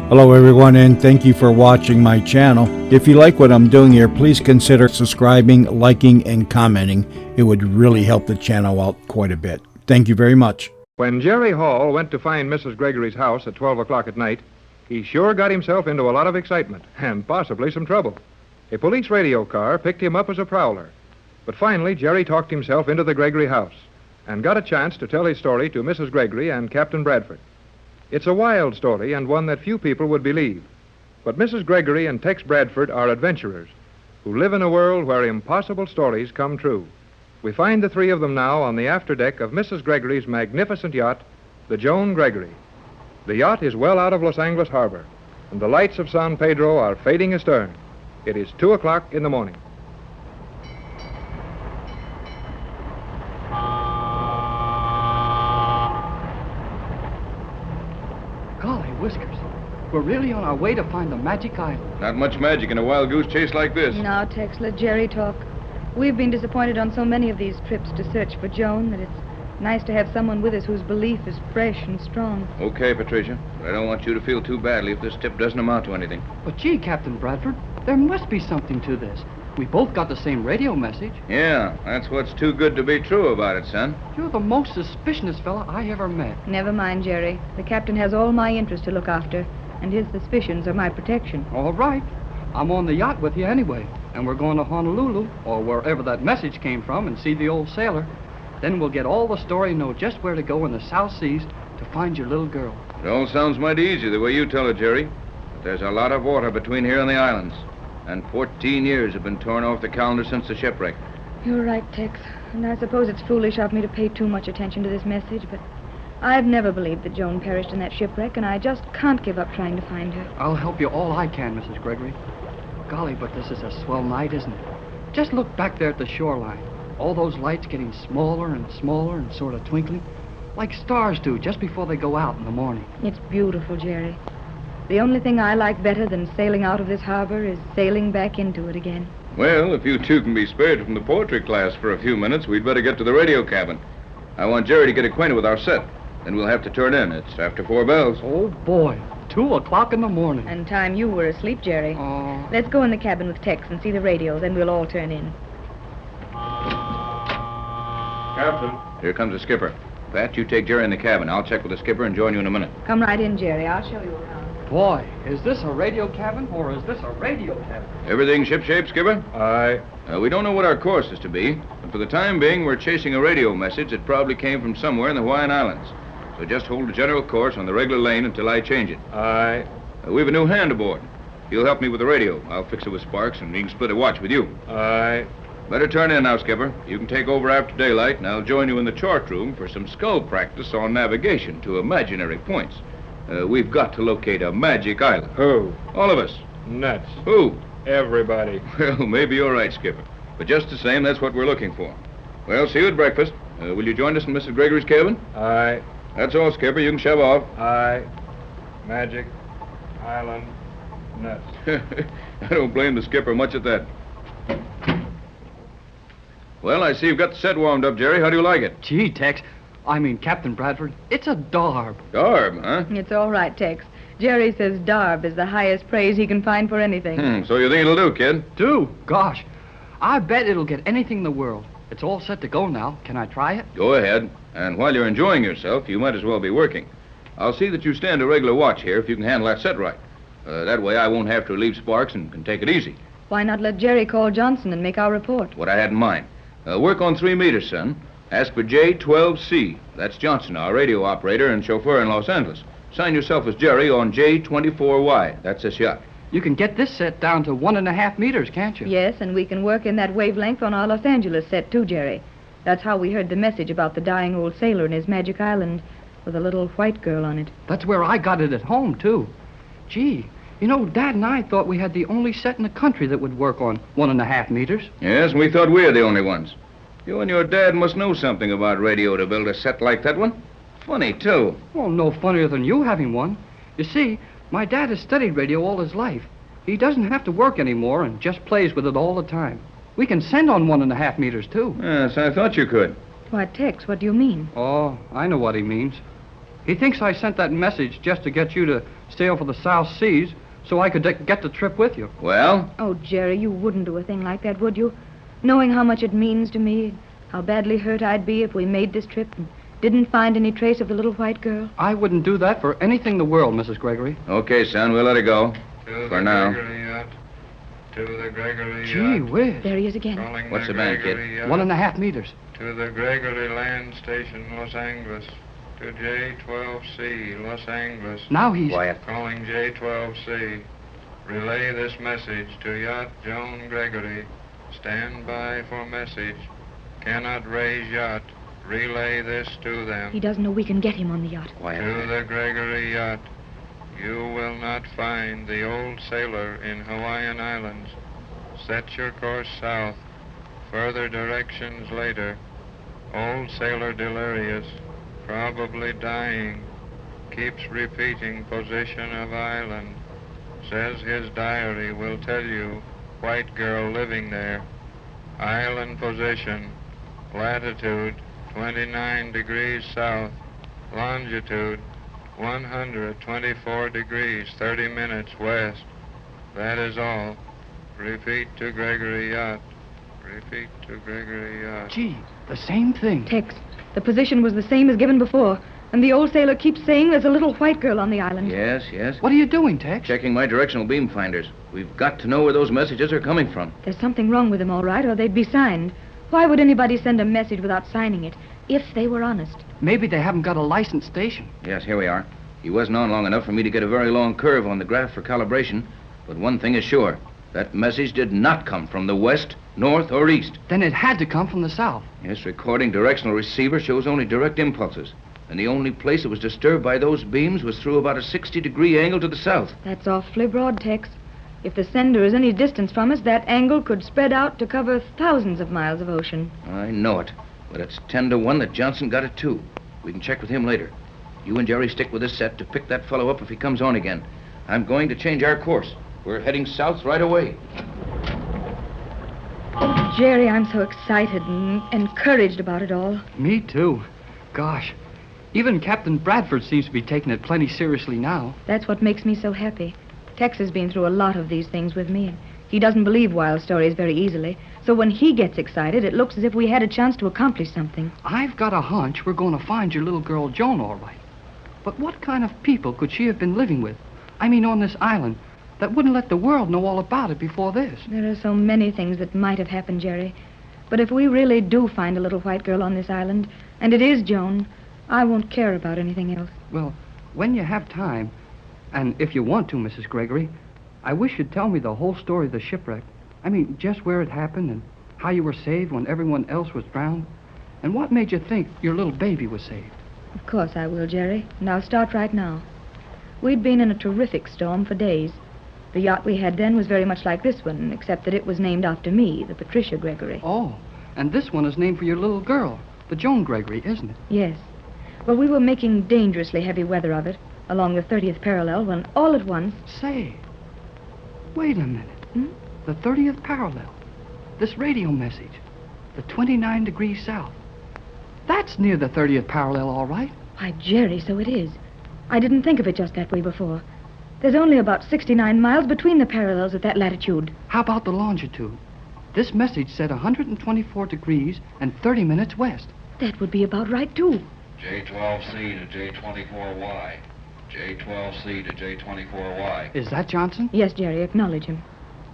Hello everyone, and thank you for watching my channel. If you like what I'm doing here, please consider subscribing, liking, and commenting. It would really help the channel out quite a bit. Thank you very much. When Jerry Hall went to find Mrs. Gregory's house at 12 o'clock at night, he sure got himself into a lot of excitement and possibly some trouble. A police radio car picked him up as a prowler. But finally, Jerry talked himself into the Gregory house and got a chance to tell his story to Mrs. Gregory and Captain Bradford. It's a wild story and one that few people would believe. But Mrs. Gregory and Tex Bradford are adventurers who live in a world where impossible stories come true. We find the three of them now on the afterdeck of Mrs. Gregory's magnificent yacht, the Joan Gregory. The yacht is well out of Los Angeles Harbor, and the lights of San Pedro are fading astern. It is 2 o'clock in the morning. Golly whiskers, we're really on our way to find the magic island. Not much magic in a wild goose chase like this. Now, Tex, let Jerry talk. We've been disappointed on so many of these trips to search for Joan that it's nice to have someone with us whose belief is fresh and strong. Okay, Patricia, but I don't want you to feel too badly if this tip doesn't amount to anything. But gee, Captain Bradford, there must be something to this. We both got the same radio message. Yeah, that's what's too good to be true about it, son. You're the most suspicious fella I ever met. Never mind, Jerry. The captain has all my interest to look after, and his suspicions are my protection. All right. I'm on the yacht with you anyway, and we're going to Honolulu, or wherever that message came from, and see the old sailor. Then we'll get all the story and know just where to go in the South Seas to find your little girl. It all sounds mighty easy the way you tell it, Jerry. But there's a lot of water between here and the islands. And 14 years have been torn off the calendar since the shipwreck. You're right, Tex. And I suppose it's foolish of me to pay too much attention to this message, but I've never believed that Joan perished in that shipwreck, and I just can't give up trying to find her. I'll help you all I can, Mrs. Gregory. Golly, but this is a swell night, isn't it? Just look back there at the shoreline. All those lights getting smaller and smaller and sort of twinkling, like stars do just before they go out in the morning. It's beautiful, Jerry. The only thing I like better than sailing out of this harbor is sailing back into it again. Well, if you two can be spared from the poetry class for a few minutes, we'd better get to the radio cabin. I want Jerry to get acquainted with our set. Then we'll have to turn in. It's after 4 bells. Oh, boy. 2 o'clock in the morning. And time you were asleep, Jerry. Oh. Let's go in the cabin with Tex and see the radio, then we'll all turn in. Captain. Here comes the skipper. Pat, you take Jerry in the cabin. I'll check with the skipper and join you in a minute. Come right in, Jerry. I'll show you around. Boy, is this a radio cabin or is this a radio cabin? Everything shipshape, skipper? Aye. We don't know what our course is to be, but for the time being, we're chasing a radio message that probably came from somewhere in the Hawaiian Islands. So just hold a general course on the regular lane until I change it. Aye. We have a new hand aboard. He'll help me with the radio. I'll fix it with Sparks, and he can split a watch with you. Aye. Better turn in now, skipper. You can take over after daylight, and I'll join you in the chart room for some skull practice on navigation to imaginary points. We've got to locate a magic island. Who? All of us. Nuts. Who? Everybody. Well, maybe you're right, skipper. But just the same, that's what we're looking for. Well, see you at breakfast. Will you join us in Mrs. Gregory's cabin? Aye. That's all, skipper. You can shove off. Aye. Magic Island nuts. I don't blame the skipper much at that. Well, I see you've got the set warmed up, Jerry. How do you like it? Gee, Tex, Captain Bradford, it's a darb. Darb, huh? It's all right, Tex. Jerry says darb is the highest praise he can find for anything. So you think it'll do, kid? Do? Gosh, I bet it'll get anything in the world. It's all set to go now. Can I try it? Go ahead. And while you're enjoying yourself, you might as well be working. I'll see that you stand a regular watch here if you can handle that set right. That way I won't have to relieve Sparks and can take it easy. Why not let Jerry call Johnson and make our report? What I had in mind. Work on 3 meters, son. Ask for J12C. That's Johnson, our radio operator and chauffeur in Los Angeles. Sign yourself as Jerry on J24Y. That's this yacht. You can get this set down to 1.5 meters, can't you? Yes, and we can work in that wavelength on our Los Angeles set, too, Jerry. That's how we heard the message about the dying old sailor in his magic island with a little white girl on it. That's where I got it at home, too. Gee, you know, Dad and I thought we had the only set in the country that would work on 1.5 meters. Yes, and we thought we were the only ones. You and your dad must know something about radio to build a set like that one. Funny, too. Well, no funnier than you having one. You see, my dad has studied radio all his life. He doesn't have to work anymore and just plays with it all the time. We can send on 1.5 meters, too. Yes, I thought you could. Why, Tex, what do you mean? Oh, I know what he means. He thinks I sent that message just to get you to sail for the South Seas so I could get the trip with you. Well? Oh, Jerry, you wouldn't do a thing like that, would you? Knowing how much it means to me, how badly hurt I'd be if we made this trip and didn't find any trace of the little white girl. I wouldn't do that for anything in the world, Mrs. Gregory. Okay, son, we'll let it go. For now. To the Gregory Gee whiz. There he is again. What's the band, kid? 1.5 meters. To the Gregory Land Station, Los Angeles. To J12C, Los Angeles. Now he's... Quiet. Calling J12C. Relay this message to Yacht Joan Gregory. Stand by for message. Cannot raise yacht. Relay this to them. He doesn't know we can get him on the yacht. Quiet. To the Gregory Yacht. You will not find the old sailor in Hawaiian Islands. Set your course south. Further directions later. Old sailor delirious. Probably dying. Keeps repeating position of island. Says his diary will tell you white girl living there. Island position. Latitude 29 degrees south. Longitude 124 degrees 30 minutes west. That is all. Repeat to Gregory Yacht. Repeat to Gregory Yacht. Gee, the same thing. Tex, the position was the same as given before, and the old sailor keeps saying there's a little white girl on the island. Yes, yes. What are you doing, Tex? Checking my directional beam finders. We've got to know where those messages are coming from. There's something wrong with them, all right, or they'd be signed. Why would anybody send a message without signing it, if they were honest? Maybe they haven't got a licensed station. Yes, here we are. He wasn't on long enough for me to get a very long curve on the graph for calibration, but one thing is sure. That message did not come from the west, north, or east. Then it had to come from the south. Yes, recording directional receiver shows only direct impulses. And the only place it was disturbed by those beams was through about a 60-degree angle to the south. That's awfully broad, Tex. If the sender is any distance from us, that angle could spread out to cover thousands of miles of ocean. I know it, but it's 10 to 1 that Johnson got it, too. We can check with him later. You and Jerry stick with this set to pick that fellow up if he comes on again. I'm going to change our course. We're heading south right away. Oh, Jerry, I'm so excited and encouraged about it all. Me too. Gosh, even Captain Bradford seems to be taking it plenty seriously now. That's what makes me so happy. Tex has been through a lot of these things with me, and he doesn't believe wild stories very easily. So when he gets excited, it looks as if we had a chance to accomplish something. I've got a hunch we're going to find your little girl Joan all right. But what kind of people could she have been living with? I mean, on this island, that wouldn't let the world know all about it before this. There are so many things that might have happened, Jerry. But if we really do find a little white girl on this island, and it is Joan, I won't care about anything else. Well, when you have time, and if you want to, Mrs. Gregory, I wish you'd tell me the whole story of the shipwreck. I mean, just where it happened and how you were saved when everyone else was drowned. And what made you think your little baby was saved? Of course I will, Jerry, and I'll start right now. We'd been in a terrific storm for days. The yacht we had then was very much like this one, except that it was named after me, the Patricia Gregory. Oh, and this one is named for your little girl, the Joan Gregory, isn't it? Yes. Well, we were making dangerously heavy weather of it, along the 30th parallel, when all at once... Say, wait a minute. The 30th parallel. This radio message. The 29 degrees south. That's near the 30th parallel, all right. Why, Jerry, so it is. I didn't think of it just that way before. There's only about 69 miles between the parallels at that latitude. How about the longitude? This message said 124 degrees and 30 minutes west. That would be about right, too. J12C to J24Y. J12C to J24Y. Is that Johnson? Yes, Jerry, acknowledge him.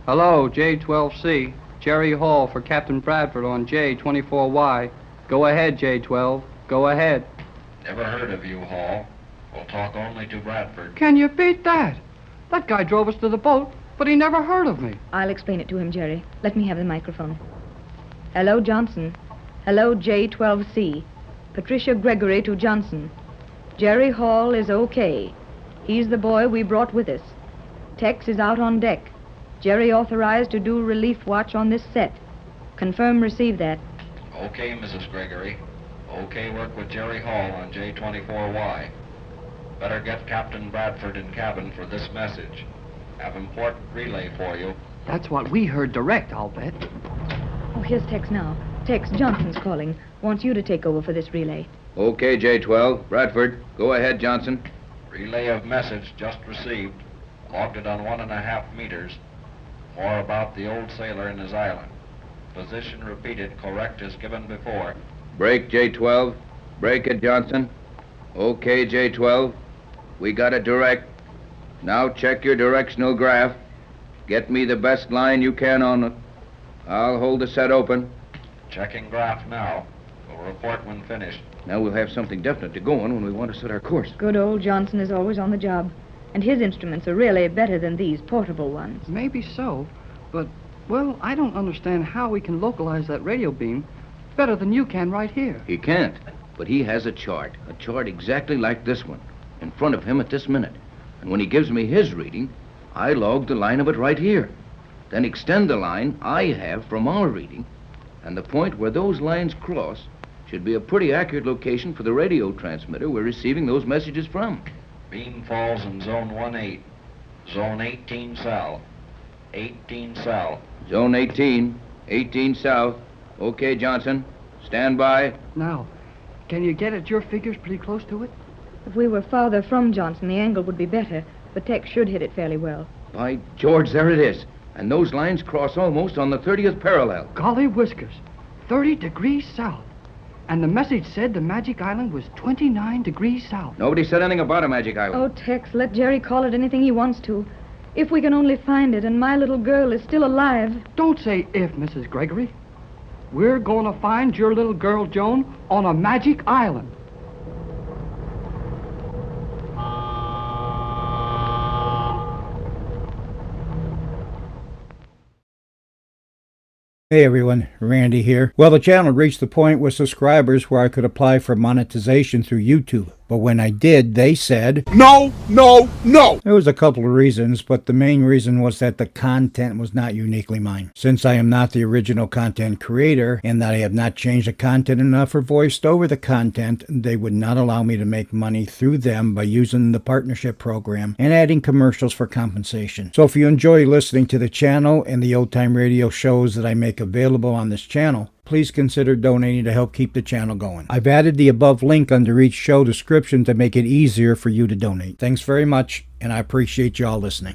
Hello, J12C. Jerry Hall for Captain Bradford on J24Y. Go ahead, J12. Go ahead. Never heard of you, Hall. We'll talk only to Bradford. Can you beat that? That guy drove us to the boat, but he never heard of me. I'll explain it to him, Jerry. Let me have the microphone. Hello, Johnson. Hello, J12C. Patricia Gregory to Johnson. Jerry Hall is okay. He's the boy we brought with us. Tex is out on deck. Jerry authorized to do relief watch on this set. Confirm receive that. Okay, Mrs. Gregory. Okay, work with Jerry Hall on J24Y. Better get Captain Bradford in cabin for this message. Have important relay for you. That's what we heard direct, I'll bet. Oh, here's Tex now. Tex, Johnson's calling. Wants you to take over for this relay. Okay, J12. Bradford, go ahead, Johnson. Relay of message just received. Logged it on 1.5 meters. More about the old sailor and his island. Position repeated, correct as given before. Break, J12. Break it, Johnson. Okay, J12. We got it direct. Now check your directional graph. Get me the best line you can on it. I'll hold the set open. Checking graph now. Will report when finished. Now we'll have something definite to go on when we want to set our course. Good old Johnson is always on the job. And his instruments are really better than these portable ones. Maybe so, but, well, I don't understand how we can localize that radio beam better than you can right here. He can't, but he has a chart exactly like this one, in front of him at this minute. And when he gives me his reading, I log the line of it right here. Then extend the line I have from our reading, and the point where those lines cross should be a pretty accurate location for the radio transmitter we're receiving those messages from. Beam falls in zone 1-8. Zone 18 south. 18 south. Zone 18, 18 south. Okay, Johnson. Stand by. Now, can you get at your figures pretty close to it? If we were farther from Johnson, the angle would be better, but Tex should hit it fairly well. By George, there it is. And those lines cross almost on the 30th parallel. Golly whiskers, 30 degrees south. And the message said the Magic Island was 29 degrees south. Nobody said anything about a magic island. Oh, Tex, let Jerry call it anything he wants to. If we can only find it and my little girl is still alive. Don't say if, Mrs. Gregory. We're going to find your little girl, Joan, on a magic island. Hey everyone, Randy here. Well, the channel reached the point with subscribers where I could apply for monetization through YouTube. But when I did, they said, No, no, no! There was a couple of reasons, but the main reason was that the content was not uniquely mine. Since I am not the original content creator, and that I have not changed the content enough or voiced over the content, they would not allow me to make money through them by using the partnership program and adding commercials for compensation. So if you enjoy listening to the channel and the old time radio shows that I make available on this channel, please consider donating to help keep the channel going. I've added the above link under each show description to make it easier for you to donate. Thanks very much, and I appreciate you all listening.